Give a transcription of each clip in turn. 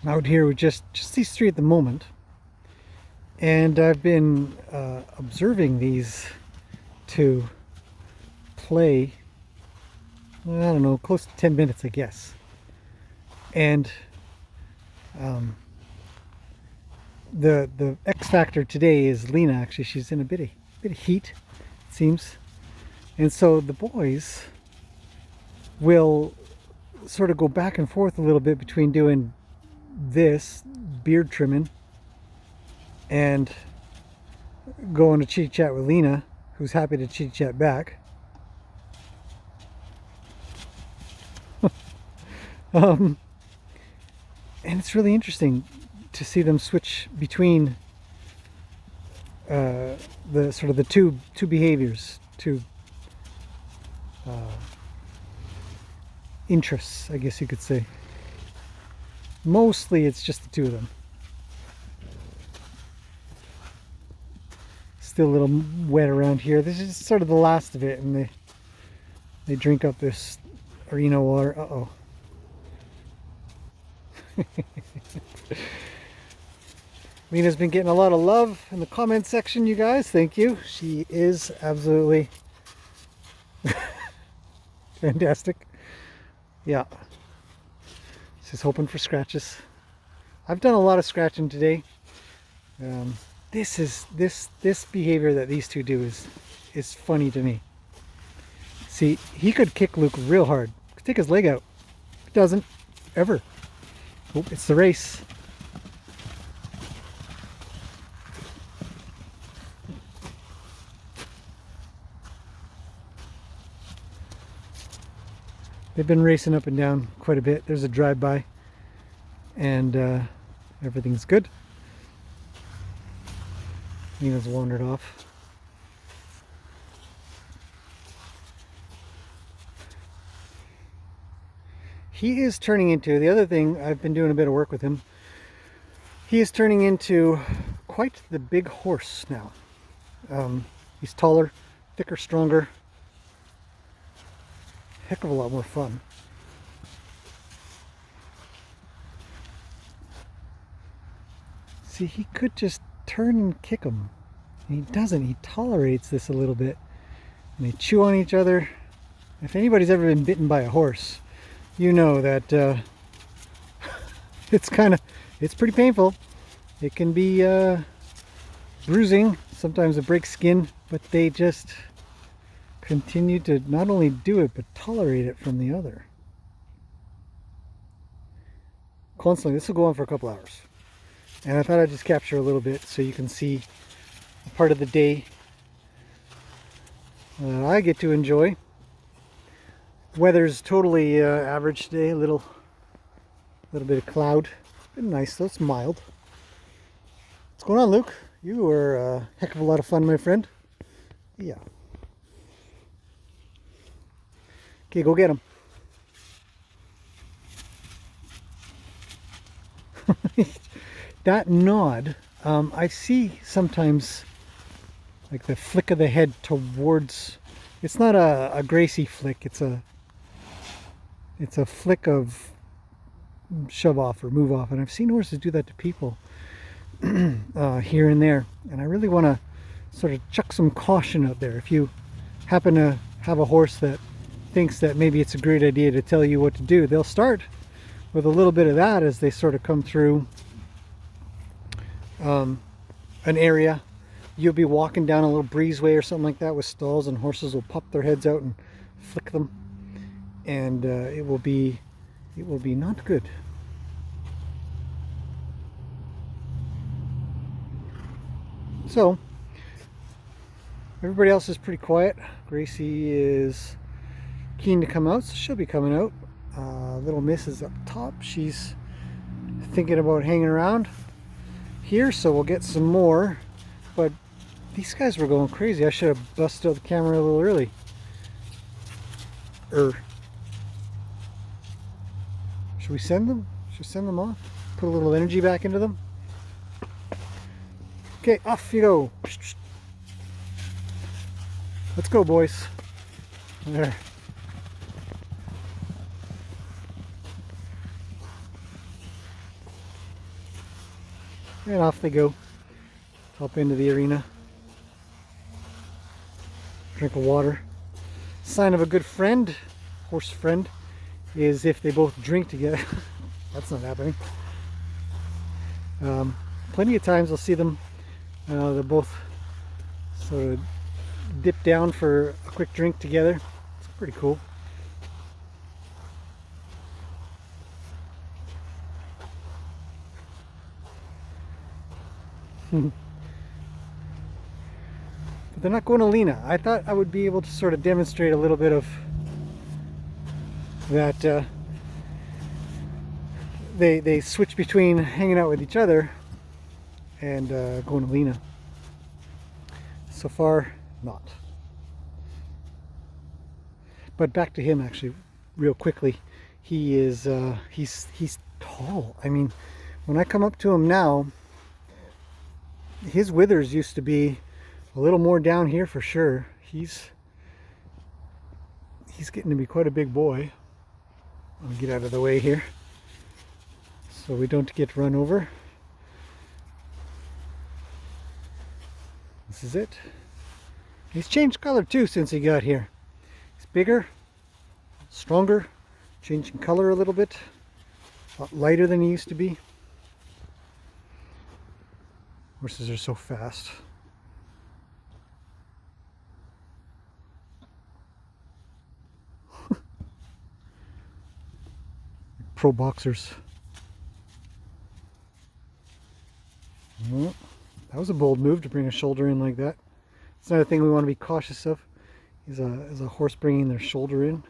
out here with just these three at the moment, and I've been observing these two play. I don't know, close to 10 minutes, I guess. And the X factor today is Lena. Actually, she's in a bit of heat, it seems, and so the boys will sort of go back and forth a little bit between doing this beard trimming and going to chitty chat with Lena, who's happy to chitty chat back. And it's really interesting to see them switch between the sort of the two behaviors, two interests, I guess you could say. Mostly it's just the two of them. Still a little wet around here. This is sort of the last of it, and they drink up this Reno water. Uh-oh. Lena's been getting a lot of love in the comment section, you guys. Thank you. She is absolutely fantastic. Yeah. She's hoping for scratches. I've done a lot of scratching today. This behavior that these two do is funny to me. See, he could kick Luke real hard. Could take his leg out. It doesn't. Ever. Oh, it's the race. They've been racing up and down quite a bit. There's a drive-by, and everything's good. Nina's wandered off. He is turning into, the other thing, I've been doing a bit of work with him. He is turning into quite the big horse now. He's taller, thicker, stronger. Heck of a lot more fun. See, he could just turn and kick him. And he doesn't. He tolerates this a little bit. And they chew on each other. If anybody's ever been bitten by a horse, you know that it's pretty painful. It can be bruising. Sometimes it breaks skin, but they just continue to not only do it, but tolerate it from the other. Constantly. This will go on for a couple hours. And I thought I'd just capture a little bit so you can see a part of the day I get to enjoy. Weather's totally average today. A little bit of cloud. It's been nice though. It's mild. What's going on, Luke? You were a heck of a lot of fun, my friend. Yeah. Okay, go get him. That nod, I see sometimes like the flick of the head towards. It's not a Gracie flick. It's a flick of shove off or move off, and I've seen horses do that to people here and there. And I really want to sort of chuck some caution out there. If you happen to have a horse that thinks that maybe it's a great idea to tell you what to do, they'll start with a little bit of that as they sort of come through an area. You'll be walking down a little breezeway or something like that with stalls, and horses will pop their heads out and flick them, and it will be not good. So everybody else is pretty quiet. Gracie is keen to come out, so she'll be coming out. Little Miss is up top. She's thinking about hanging around here, so we'll get some more. But these guys were going crazy. I should have busted out the camera a little early. Should we send them? Should we send them off? Put a little energy back into them? Okay, off you go. Let's go, boys. There. And off they go. Hop into the arena. Drink of water. Sign of a good friend, horse friend, is if they both drink together. That's not happening. Plenty of times I'll see them, they'll both sort of dip down for a quick drink together. It's pretty cool. But they're not going to Lena. I thought I would be able to sort of demonstrate a little bit of that. They switch between hanging out with each other and going to Lena. So far, not. But back to him, actually, real quickly. He is he's tall. I mean, when I come up to him now, his withers used to be a little more down here for sure. He's getting to be quite a big boy. I'll get out of the way here so we don't get run over. This is it. He's changed color too since he got here. He's bigger, stronger, changing color a little bit, a lot lighter than he used to be. Horses are so fast. Pro boxers. Well, that was a bold move to bring a shoulder in like that. It's another thing we want to be cautious of, is a horse bringing their shoulder in.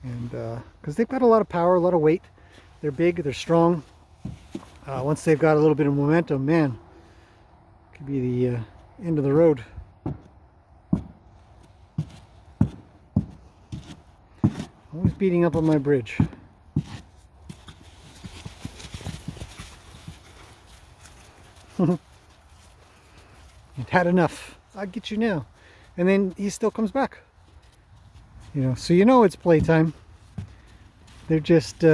And because they've got a lot of power, a lot of weight. They're big, they're strong. Once they've got a little bit of momentum, man, could be the end of the road. Always beating up on my bridge. You've had enough. I'll get you now. And then he still comes back. You know, so you know it's playtime. They're just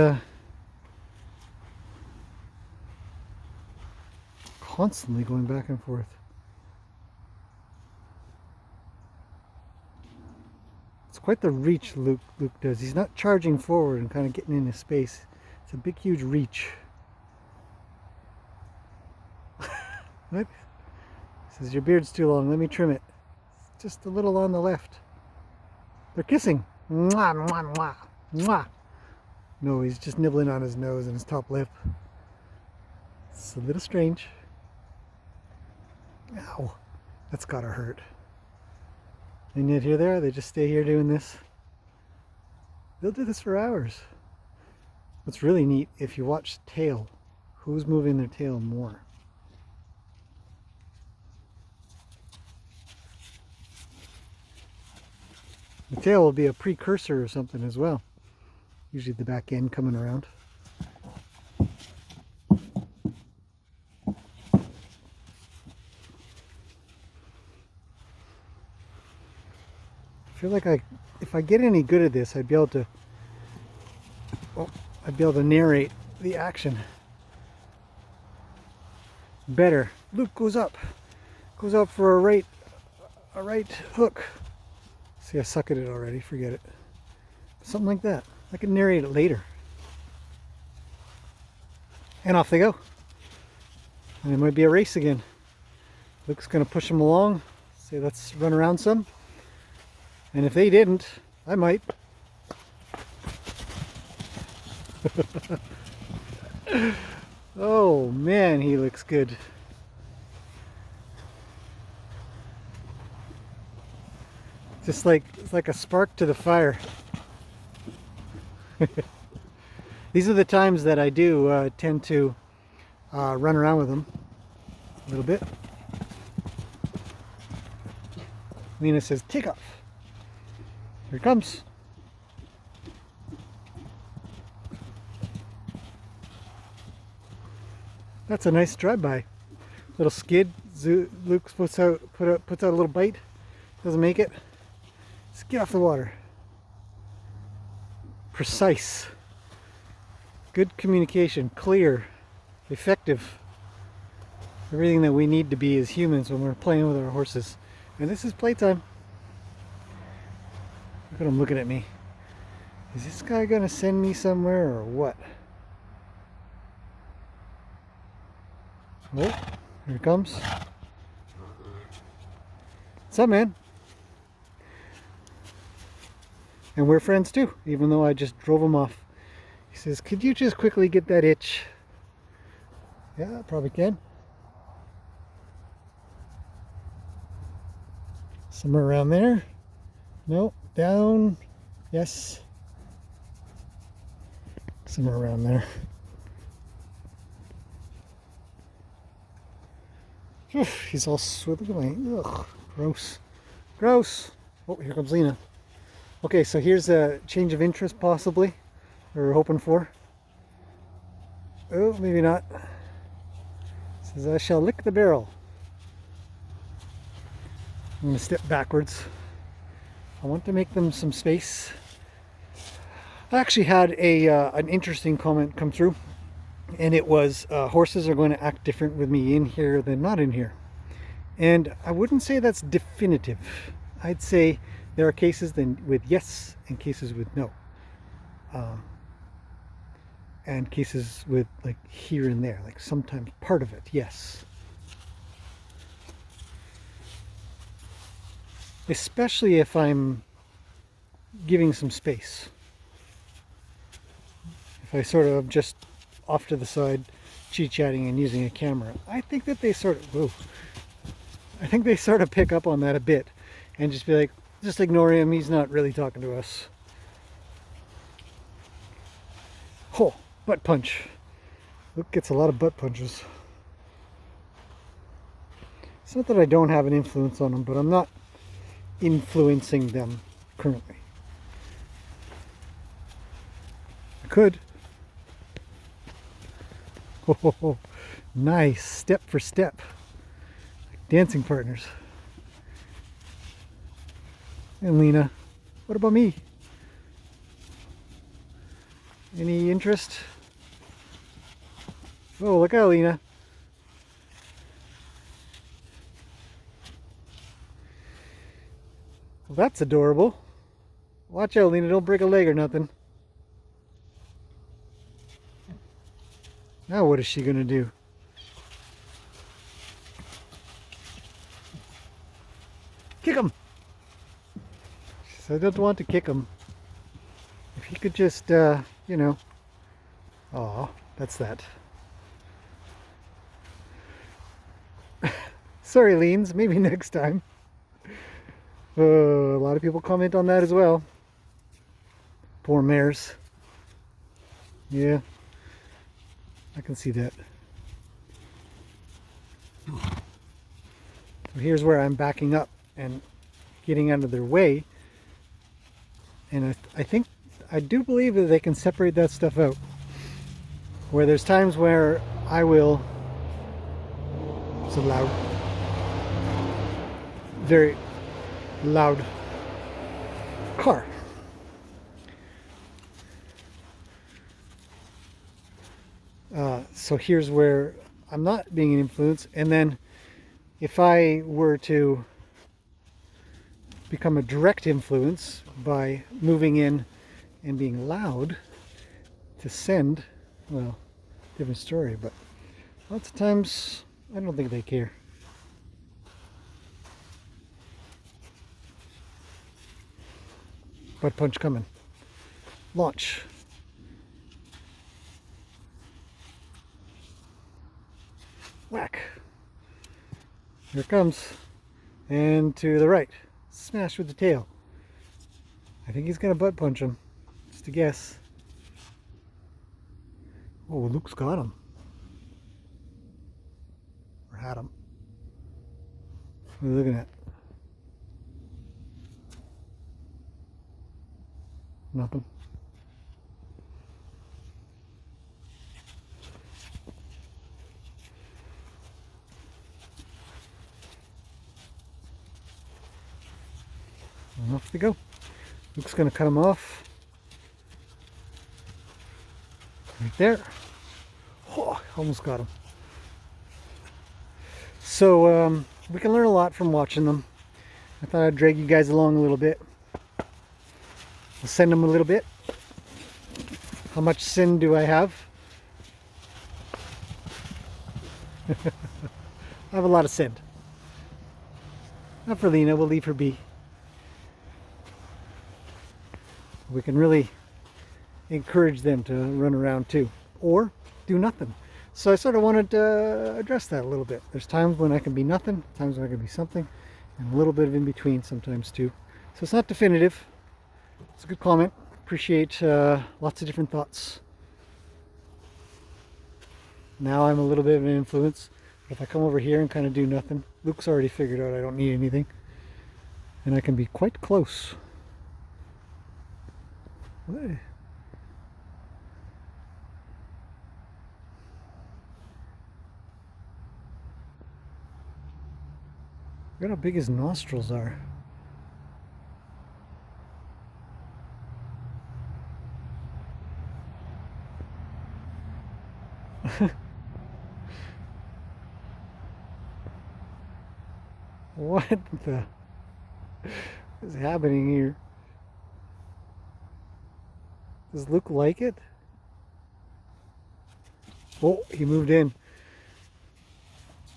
constantly going back and forth. It's quite the reach Luke does. He's not charging forward and kind of getting into space. It's a big, huge reach. What? He says, your beard's too long. Let me trim it. It's just a little on the left. They're kissing. Mwah, mwah, mwah, mwah. No, he's just nibbling on his nose and his top lip. It's a little strange. Ow. That's gotta hurt. And yet here they are. They just stay here doing this. They'll do this for hours. What's really neat, if you watch the tail, who's moving their tail more? The tail will be a precursor or something as well. Usually the back end coming around. I feel like if I get any good at this, I'd be able to narrate the action better. Luke goes up for a right hook. See, I suck at it already, forget it. Something like that. I can narrate it later. And off they go. And it might be a race again. Luke's gonna push them along, say let's run around some. And if they didn't, I might. Oh man, he looks good. Just like, it's like a spark to the fire. These are the times that I do tend to run around with them a little bit. Lena says, take off. Here it comes. That's a nice drive-by. Little skid. Luke puts out a little bite. Doesn't make it. Let's get off the water. Precise. Good communication. Clear. effective. Everything that we need to be as humans when we're playing with our horses. And this is playtime. Look at him looking at me. Is this guy gonna send me somewhere or what? Oh, here he comes. What's up, man? And we're friends too, even though I just drove him off. He says, could you just quickly get that itch? Yeah, I probably can. Somewhere around there. No, down. Yes. Somewhere around there. Oof, he's all swiveled away. Ugh, gross. Gross. Oh, here comes Lena. Okay, so here's a change of interest possibly. We're hoping for. Oh, maybe not. Says, I shall lick the barrel. I'm going to step backwards. I want to make them some space. I actually had an interesting comment come through, and it was horses are going to act different with me in here than not in here. And I wouldn't say that's definitive. I'd say there are cases then with yes and cases with no. And cases with like here and there, like sometimes part of it, yes. Especially if I'm giving some space. If I sort of just off to the side, chit-chatting and using a camera, I think that they sort of, whoa, I think they sort of pick up on that a bit and just be like, just ignore him, he's not really talking to us. Oh, butt punch. Luke gets a lot of butt punches. It's not that I don't have an influence on them, but I'm not influencing them currently. I could. Oh, nice. Step for step. Like dancing partners. And Lena, what about me? Any interest? Oh, look out, Lena. Well, that's adorable. Watch out, Lena, don't break a leg or nothing. Now what is she gonna do? Kick him! She said, I don't want to kick him. If he could just, you know. Aw, that's that. Sorry, Leans, maybe next time. A lot of people comment on that as well. Poor mares. Yeah, I can see that. So here's where I'm backing up and getting out of their way. And I do believe that they can separate that stuff out. Where there's times where I will, it's a loud, very loud car. So here's where I'm not being an influence, and then if I were to become a direct influence by moving in and being loud to send, well, different story, but lots of times I don't think they care. Butt punch coming. Launch. Whack. Here it comes. And to the right. Smash with the tail. I think he's gonna butt punch him. Just a guess. Oh, Luke's got him. Or had him. What are you looking at? Nothing. And off they go. Luke's going to cut him off. Right there. Oh, almost got him. So we can learn a lot from watching them. I thought I'd drag you guys along a little bit. I'll send them a little bit. How much sin do I have? I have a lot of sin. Not for Lena, we'll leave her be. We can really encourage them to run around too, or do nothing. So I sort of wanted to address that a little bit. There's times when I can be nothing, times when I can be something, and a little bit of in between sometimes too. So it's not definitive. It's a good comment. Appreciate lots of different thoughts. Now I'm a little bit of an influence. But if I come over here and kind of do nothing, Luke's already figured out I don't need anything. And I can be quite close. Hey. Look at how big his nostrils are. What the is happening here? Does Luke like it? Oh, he moved in.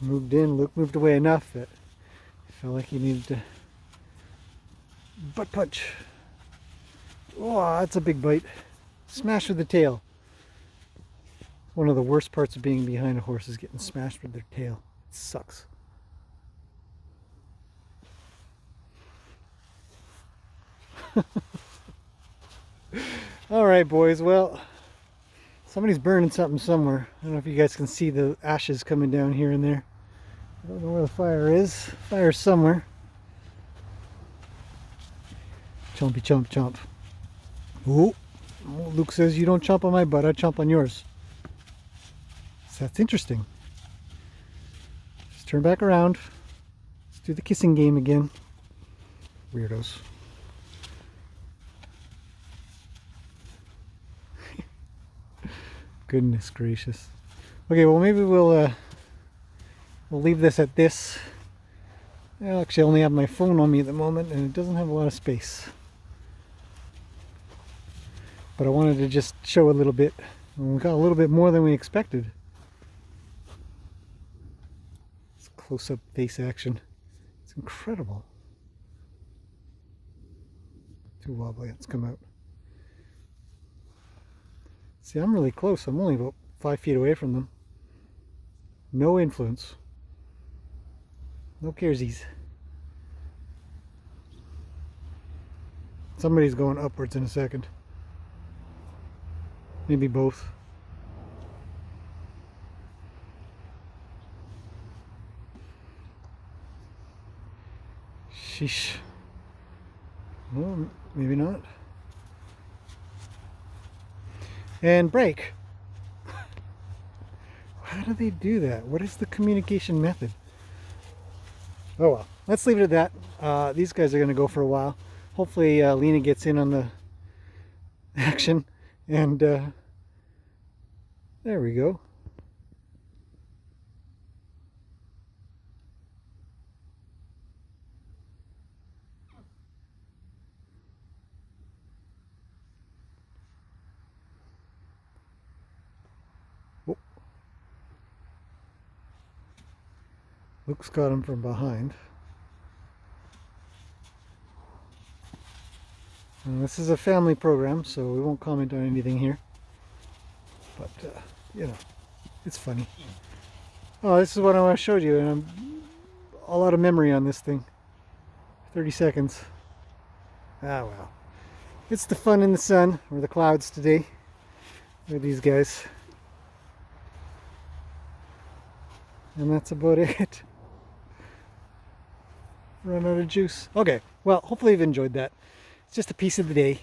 Moved in. Luke moved away enough that he felt like he needed to butt punch. Oh, that's a big bite. Smash with the tail. One of the worst parts of being behind a horse is getting smashed with their tail. It sucks. All right, boys. Well, somebody's burning something somewhere. I don't know if you guys can see the ashes coming down here and there. I don't know where the fire is. Fire's somewhere. Chompy chomp chomp. Ooh. Luke says you don't chomp on my butt, I chomp on yours. So that's interesting. Just turn back around. Let's do the kissing game again. Weirdos. Goodness gracious. Okay, well maybe we'll leave this at this. I actually only have my phone on me at the moment and it doesn't have a lot of space. But I wanted to just show a little bit. And we got a little bit more than we expected. It's close-up face action. It's incredible. Too wobbly, let's come out. See, I'm really close. I'm only about 5 feet away from them. No influence. No caresies. Somebody's going upwards in a second. Maybe both. Sheesh. Well, maybe not. And break. How do they do that? What is the communication method? Oh well, let's leave it at that. These guys are going to go for a while. Hopefully Lena gets in on the action. And there we go. Oh. Luke's got him from behind. And this is a family program, so we won't comment on anything here. But, you know, it's funny. Oh, this is what I showed you, and I'm all out of memory on this thing. 30 seconds. Ah, well. It's the fun in the sun, or the clouds today. Look at these guys. And that's about it. Run out of juice. Okay, well, hopefully you've enjoyed that. It's just a piece of the day,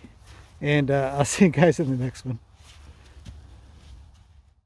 and I'll see you guys in the next one.